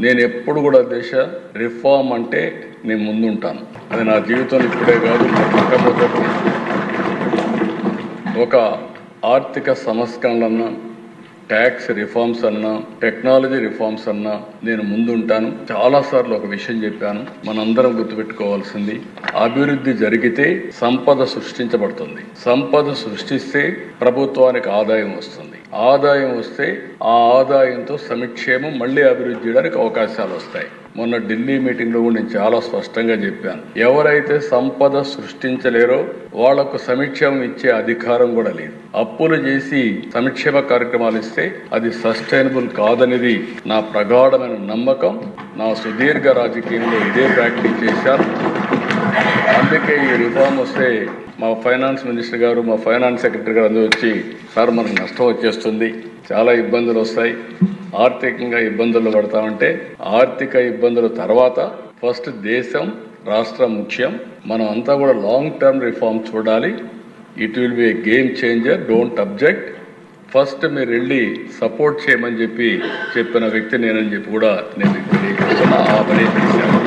నేను ఎప్పుడు కూడా దేశ రిఫార్మ్ అంటే నేను ముందుంటాను. అది నా జీవితంలో ఇప్పుడే కాదు, మొట్టమొదటి ఒక ఆర్థిక సంస్కరణలన్నా, ట్యాక్స్ రిఫార్మ్స్ అన్నా, టెక్నాలజీ రిఫార్మ్స్ అన్నా నేను ముందుంటాను. చాలాసార్లు ఒక విషయం చెప్పాను, మనందరం గుర్తుపెట్టుకోవాల్సింది, అభివృద్ధి జరిగితే సంపద సృష్టించబడుతుంది. సంపద సృష్టిస్తే ప్రభుత్వానికి ఆదాయం వస్తుంది. ఆదాయం వస్తే ఆ ఆదాయంతో సంక్షేమం మళ్ళీ అభివృద్ధి చేయడానికి అవకాశాలు వస్తాయి. మొన్న ఢిల్లీ మీటింగ్లో కూడా నేను చాలా స్పష్టంగా చెప్పాను, ఎవరైతే సంపద సృష్టించలేరో వాళ్లకు సంక్షేమం ఇచ్చే అధికారం కూడా లేదు. అప్పులు చేసి సంక్షేమ కార్యక్రమాలు ఇస్తే అది సస్టైనబుల్ కాదనేది నా ప్రగాఢమైన నమ్మకం. నా సుదీర్ఘ రాజకీయంలో ఇదే ప్రాక్టీస్ చేశాను. అందుకే ఈ రిఫార్మ్ వస్తే మా ఫైనాన్స్ మినిస్టర్ గారు, మా ఫైనాన్స్ సెక్రటరీ గారు అందరూ వచ్చి, సార్ మనకు నష్టం వచ్చేస్తుంది, చాలా ఇబ్బందులు వస్తాయి, ఆర్థికంగా ఇబ్బందులు పడతామంటే, ఆర్థిక ఇబ్బందుల తర్వాత ఫస్ట్ దేశం రాష్ట్రం ముఖ్యం. మనం అంతా కూడా లాంగ్ టర్మ్ రిఫార్మ్ చూడాలి. It will be A game changer, don't object. First మీరు వెళ్ళి సపోర్ట్ చేయమని చెప్పిన వ్యక్తి నేనని చెప్పి కూడా నేను తెలియజేస్తున్నా. ఆ పని చేశాను.